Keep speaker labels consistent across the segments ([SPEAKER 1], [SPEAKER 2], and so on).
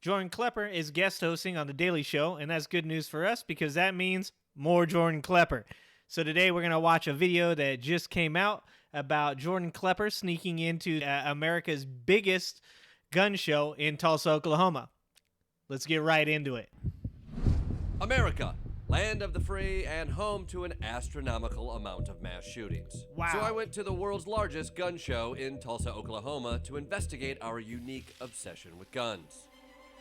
[SPEAKER 1] Jordan Klepper is guest hosting on The Daily Show, and that's good news for us because that means more Jordan Klepper. So today we're going to watch a video that just came out about Jordan Klepper sneaking into America's biggest gun show in Tulsa, Oklahoma. Let's get right into it.
[SPEAKER 2] America, land of the free and home to an astronomical amount of mass shootings.
[SPEAKER 1] Wow.
[SPEAKER 2] So I went to the world's largest gun show in Tulsa, Oklahoma to investigate our unique obsession with guns.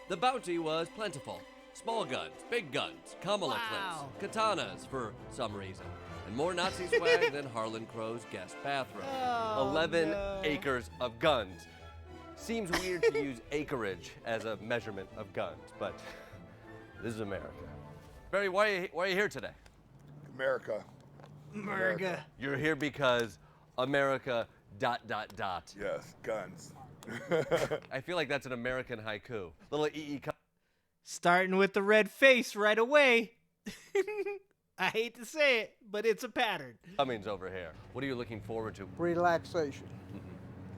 [SPEAKER 2] The bounty was plentiful. Small guns, big guns, Kamala clips, katanas for some reason, and more Nazi swag than Harlan Crow's guest bathroom. 11 acres of guns. Seems weird to use acreage as a measurement of guns, but this is America. Barry, why are you here today?
[SPEAKER 3] America.
[SPEAKER 2] You're here because America ...
[SPEAKER 3] Yes, guns.
[SPEAKER 2] I feel like that's an American haiku. Little E.E.
[SPEAKER 1] Starting with the red face right away. I hate to say it, but it's a pattern.
[SPEAKER 2] Cummings over here. What are you looking forward to?
[SPEAKER 4] Relaxation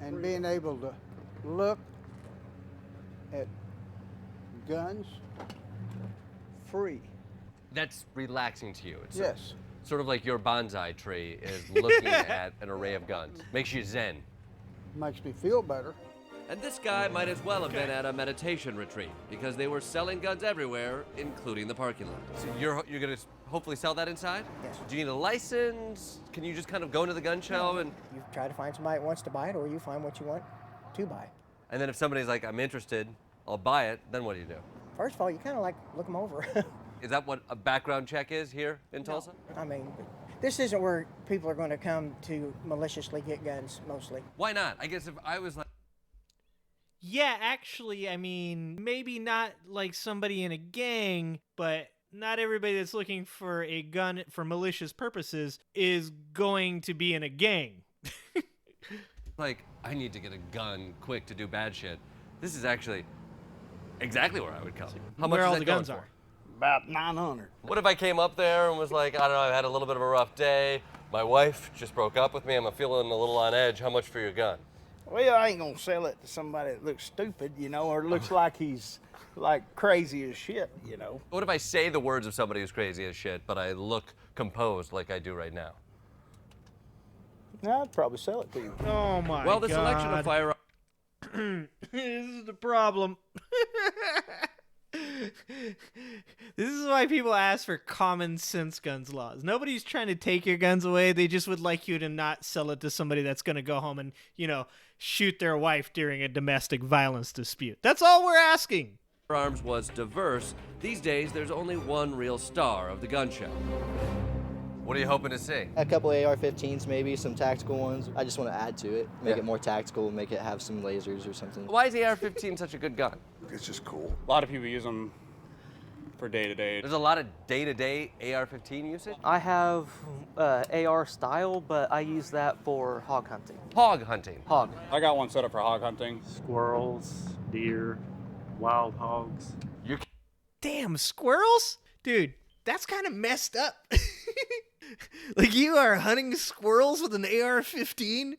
[SPEAKER 4] and being able to look at guns free.
[SPEAKER 2] That's relaxing to you. It's
[SPEAKER 4] Yes.
[SPEAKER 2] sort of like your bonsai tree is looking at an array of guns. Makes you zen.
[SPEAKER 4] Makes me feel better.
[SPEAKER 2] And this guy might as well have been at a meditation retreat because they were selling guns everywhere, including the parking lot. So you're gonna hopefully sell that inside?
[SPEAKER 5] Yes.
[SPEAKER 2] Do you need a license? Can you just kind of go into the gun show and
[SPEAKER 5] You try to find somebody that wants to buy it, or you find what you want to buy.
[SPEAKER 2] then if somebody's like, I'm interested, I'll buy it, then what do you do?
[SPEAKER 5] First of all, you kind of like look them over.
[SPEAKER 2] Is that what a background check is here in Tulsa?
[SPEAKER 5] I mean, this isn't where people are going to come to maliciously get guns, mostly.
[SPEAKER 2] Why not? I guess if I was like,
[SPEAKER 1] Yeah, actually, I mean, maybe not like somebody in a gang, but not everybody that's looking for a gun for malicious purposes is going to be in a gang.
[SPEAKER 2] I need to get a gun quick to do bad shit. This is actually exactly where I would come. How much
[SPEAKER 1] Where
[SPEAKER 2] is
[SPEAKER 1] all
[SPEAKER 2] that
[SPEAKER 1] the
[SPEAKER 2] going
[SPEAKER 1] guns
[SPEAKER 2] for?
[SPEAKER 1] are.
[SPEAKER 4] About 900.
[SPEAKER 2] What if I came up there and was like, I don't know, I've had a little bit of a rough day. My wife just broke up with me. I'm feeling a little on edge. How much for your gun?
[SPEAKER 4] Well, I ain't gonna sell it to somebody that looks stupid, or looks like he's like crazy as shit,
[SPEAKER 2] What if I say the words of somebody who's crazy as shit, but I look composed like I do right now?
[SPEAKER 4] I'd probably sell it to you.
[SPEAKER 1] Oh my god.
[SPEAKER 2] Well, the selection of firearms.
[SPEAKER 1] This is the problem. This is why people ask for common sense guns laws. Nobody's trying to take your guns away. They just would like you to not sell it to somebody that's going to go home and, shoot their wife during a domestic violence dispute. That's all we're asking.
[SPEAKER 2] Firearms was diverse. These days, there's only one real star of the gun show. What are you hoping to see?
[SPEAKER 6] A couple AR-15s, maybe some tactical ones. I just want to add to it, make it more tactical, make it have some lasers or something.
[SPEAKER 2] Why is the AR-15 such a good gun?
[SPEAKER 3] It's just cool.
[SPEAKER 7] A lot of people use them for day-to-day.
[SPEAKER 2] There's a lot of day-to-day AR-15 usage.
[SPEAKER 8] I have AR style, but I use that for hog hunting.
[SPEAKER 2] Hog hunting.
[SPEAKER 8] Hog.
[SPEAKER 7] I got one set up for hog hunting.
[SPEAKER 9] Squirrels, deer, wild hogs.
[SPEAKER 1] Damn, squirrels? Dude, that's kind of messed up. Like, you are hunting squirrels with an AR-15?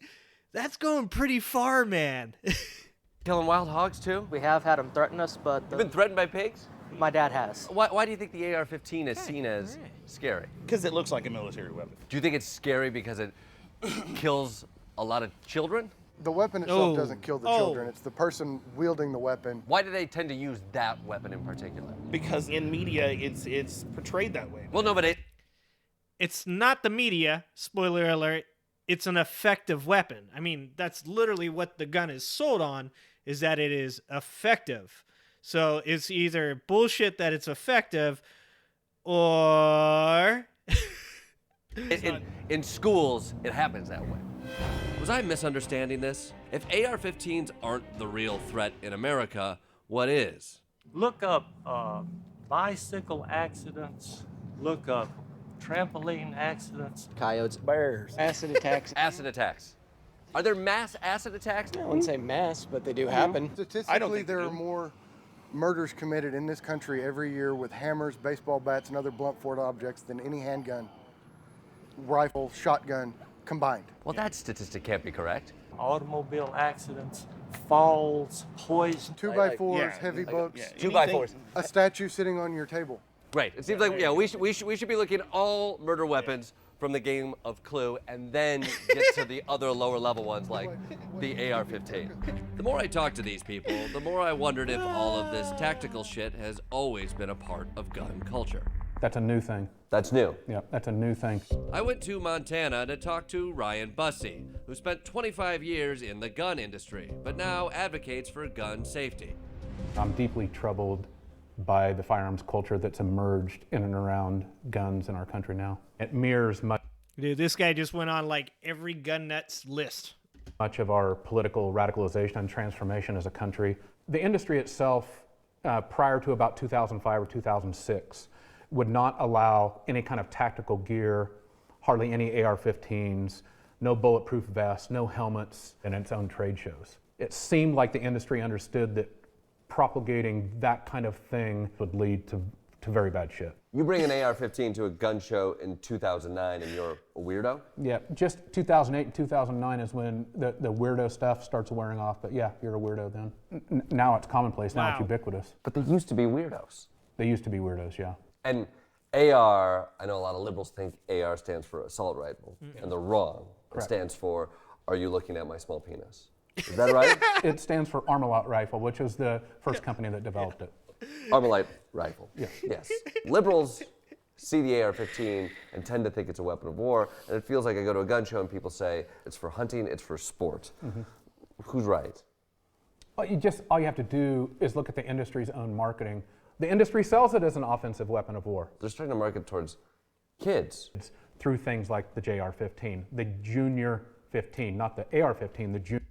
[SPEAKER 1] That's going pretty far, man.
[SPEAKER 2] Killing wild hogs, too?
[SPEAKER 8] We have had them threaten us, but
[SPEAKER 2] You've been threatened by pigs?
[SPEAKER 8] my dad has.
[SPEAKER 2] Why do you think the AR-15 is seen as scary?
[SPEAKER 7] Because it looks like a military weapon.
[SPEAKER 2] Do you think it's scary because it kills a lot of children?
[SPEAKER 10] The weapon itself doesn't kill the children. It's the person wielding the weapon.
[SPEAKER 2] Why do they tend to use that weapon in particular?
[SPEAKER 7] Because in media, it's portrayed that way.
[SPEAKER 2] Well, no, but
[SPEAKER 1] It's not the media, spoiler alert. It's an effective weapon. I mean, that's literally what the gun is sold on, is that it is effective. So it's either bullshit that it's effective, or...
[SPEAKER 2] in schools, it happens that way. Was I misunderstanding this? If AR-15s aren't the real threat in America, what is?
[SPEAKER 9] Look up bicycle accidents. Look up trampoline accidents.
[SPEAKER 6] Coyotes.
[SPEAKER 4] Bears.
[SPEAKER 11] Acid attacks.
[SPEAKER 2] Acid attacks. Are there mass acid attacks?
[SPEAKER 11] I wouldn't say mass, but they do happen.
[SPEAKER 10] Statistically, there are more murders committed in this country every year with hammers, baseball bats, and other blunt force objects than any handgun, rifle, shotgun combined.
[SPEAKER 2] Well, that statistic can't be correct.
[SPEAKER 9] automobile accidents, falls, poison.
[SPEAKER 10] 2x4s, heavy books.
[SPEAKER 11] 2x4s.
[SPEAKER 10] A statue sitting on your table.
[SPEAKER 2] Right. It seems like we should be looking at all murder weapons from the game of Clue, and then get to the other lower level ones like the AR-15. The more I talk to these people, the more I wondered if all of this tactical shit has always been a part of gun culture.
[SPEAKER 12] That's a new thing.
[SPEAKER 2] That's new.
[SPEAKER 12] Yeah, that's a new thing.
[SPEAKER 2] I went to Montana to talk to Ryan Bussey, who spent 25 years in the gun industry, but now advocates for gun safety.
[SPEAKER 12] I'm deeply troubled by the firearms culture that's emerged in and around guns in our country now. It mirrors
[SPEAKER 1] Dude, this guy just went on like every gun nut's list.
[SPEAKER 12] much of our political radicalization and transformation as a country. The industry itself, prior to about 2005 or 2006, would not allow any kind of tactical gear, hardly any AR-15s, no bulletproof vests, no helmets in its own trade shows. It seemed like the industry understood that propagating that kind of thing would lead to very bad shit.
[SPEAKER 2] You bring an AR-15 to a gun show in 2009 and you're a weirdo?
[SPEAKER 12] Yeah, just 2008 and 2009 is when the weirdo stuff starts wearing off, but yeah, you're a weirdo then. Now it's commonplace, now it's ubiquitous.
[SPEAKER 2] But they used to be weirdos.
[SPEAKER 12] They used to be weirdos, yeah.
[SPEAKER 2] And AR, I know a lot of liberals think AR stands for assault rifle, and they're wrong.
[SPEAKER 12] Correct.
[SPEAKER 2] It stands for, are you looking at my small penis? Is that right?
[SPEAKER 12] It stands for Armalite Rifle, which was the first company that developed it.
[SPEAKER 2] Armalite rifle.
[SPEAKER 12] Yeah.
[SPEAKER 2] Yes. Liberals see the AR-15 and tend to think it's a weapon of war, and it feels like I go to a gun show and people say it's for hunting, it's for sport. Who's right?
[SPEAKER 12] Well, all you have to do is look at the industry's own marketing. The industry sells it as an offensive weapon of war.
[SPEAKER 2] They're starting to market towards kids.
[SPEAKER 12] It's through things like the JR-15, the Junior 15, not the AR-15, the Junior.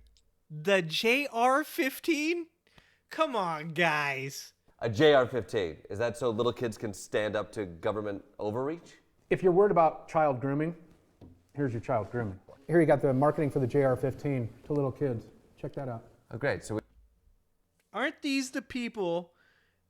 [SPEAKER 1] The JR-15? Come on, guys.
[SPEAKER 2] A JR-15, is that so little kids can stand up to government overreach?
[SPEAKER 12] If you're worried about child grooming, here's your child grooming. Here you got the marketing for the JR-15 to little kids. Check that out.
[SPEAKER 2] Oh, great. So
[SPEAKER 1] Aren't these the people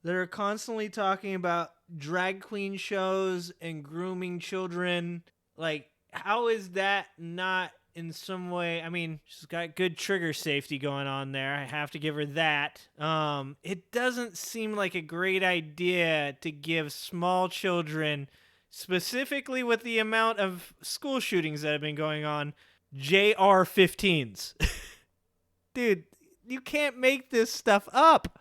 [SPEAKER 1] that are constantly talking about drag queen shows and grooming children? Like, how is that not in some way? I mean, she's got good trigger safety going on there. I have to give her that. It doesn't seem like a great idea to give small children, specifically with the amount of school shootings that have been going on, JR-15s. Dude, you can't make this stuff up.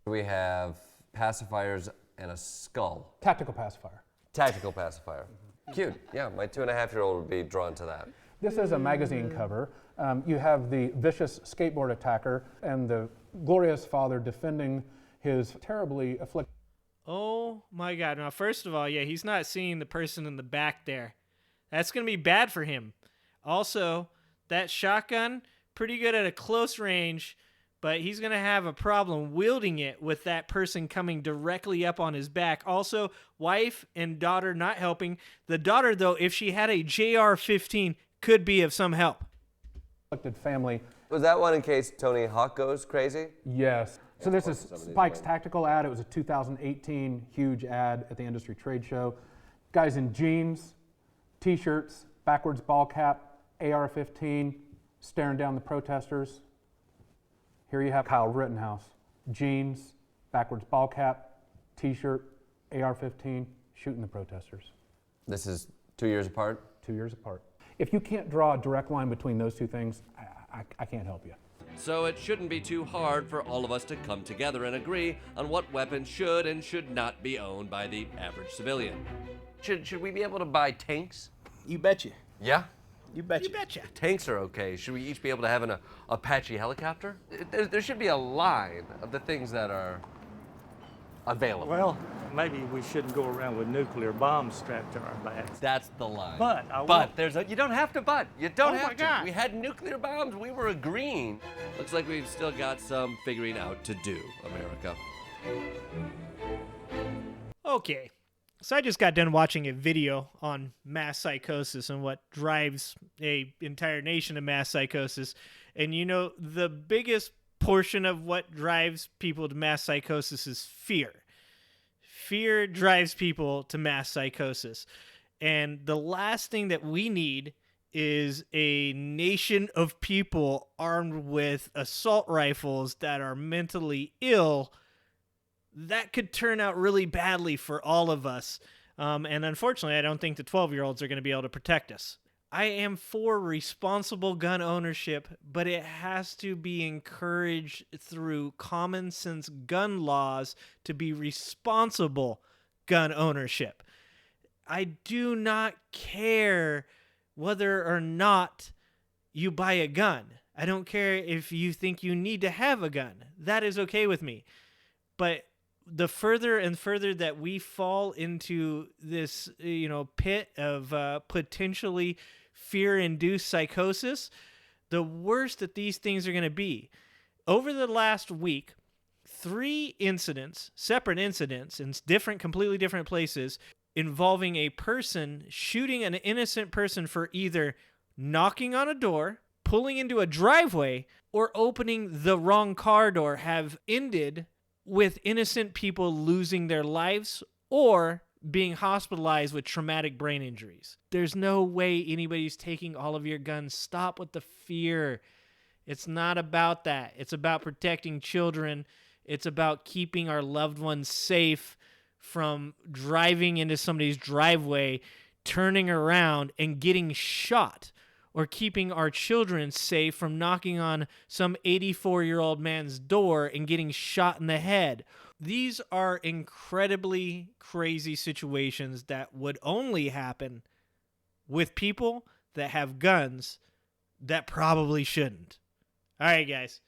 [SPEAKER 2] we have pacifiers and a skull.
[SPEAKER 12] Tactical pacifier.
[SPEAKER 2] Tactical pacifier. Cute. Yeah, my 2.5-year-old would be drawn to that.
[SPEAKER 12] This is a magazine cover. You have the vicious skateboard attacker and the glorious father defending his terribly afflicted.
[SPEAKER 1] Oh my God. Now, first of all, yeah, he's not seeing the person in the back there. That's going to be bad for him. Also, that shotgun, pretty good at a close range, but he's going to have a problem wielding it with that person coming directly up on his back. Also, wife and daughter not helping. The daughter, though, if she had a JR-15, could be of some help.
[SPEAKER 12] Family.
[SPEAKER 2] Was that one in case Tony Hawk goes crazy?
[SPEAKER 12] Yes. So this is Spike's tactical ad. It was a 2018 huge ad at the industry trade show. Guys in jeans, t-shirts, backwards ball cap, AR-15, staring down the protesters. Here you have Kyle Rittenhouse, jeans, backwards ball cap, t-shirt, AR-15, shooting the protesters.
[SPEAKER 2] This is 2 years apart?
[SPEAKER 12] 2 years apart. If you can't draw a direct line between those two things, I can't help you.
[SPEAKER 2] So it shouldn't be too hard for all of us to come together and agree on what weapons should and should not be owned by the average civilian. Should we be able to buy tanks?
[SPEAKER 4] You betcha.
[SPEAKER 2] Yeah?
[SPEAKER 4] You betcha.
[SPEAKER 1] You betcha.
[SPEAKER 2] Tanks are okay. Should we each be able to have an Apache helicopter? There should be a line of the things that are available.
[SPEAKER 9] Well, maybe we shouldn't go around with nuclear bombs strapped to our backs.
[SPEAKER 2] That's the line.
[SPEAKER 9] But
[SPEAKER 2] you don't have to but. You don't have to.
[SPEAKER 1] God.
[SPEAKER 2] We had nuclear bombs. We were agreeing. Looks like we've still got some figuring out to do, America.
[SPEAKER 1] Okay. So I just got done watching a video on mass psychosis and what drives a entire nation to mass psychosis. And you know, the biggest portion of what drives people to mass psychosis is fear. Fear drives people to mass psychosis. And the last thing that we need is a nation of people armed with assault rifles that are mentally ill, that could turn out really badly for all of us. And unfortunately, I don't think the 12-year-olds are going to be able to protect us. I am for responsible gun ownership, but it has to be encouraged through common sense gun laws to be responsible gun ownership. I do not care whether or not you buy a gun. I don't care if you think you need to have a gun. That is okay with me. But the further and further that we fall into this, pit of potentially fear-induced psychosis, the worse that these things are going to be. Over the last week, 3 incidents, separate incidents in completely different places, involving a person shooting an innocent person for either knocking on a door, pulling into a driveway, or opening the wrong car door, have ended with innocent people losing their lives or being hospitalized with traumatic brain injuries. There's no way anybody's taking all of your guns. Stop with the fear. It's not about that. It's about protecting children. It's about keeping our loved ones safe from driving into somebody's driveway, turning around, and getting shot, or keeping our children safe from knocking on some 84-year-old man's door and getting shot in the head. These are incredibly crazy situations that would only happen with people that have guns that probably shouldn't. All right, guys.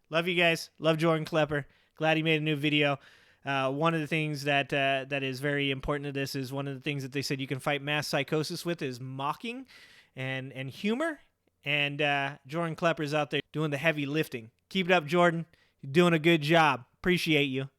[SPEAKER 1] Love you guys. Love Jordan Klepper. Glad he made a new video. One of the things that is very important to this is one of the things that they said you can fight mass psychosis with is mocking and humor. And Jordan Klepper's out there doing the heavy lifting. Keep it up, Jordan. You're doing a good job. Appreciate you.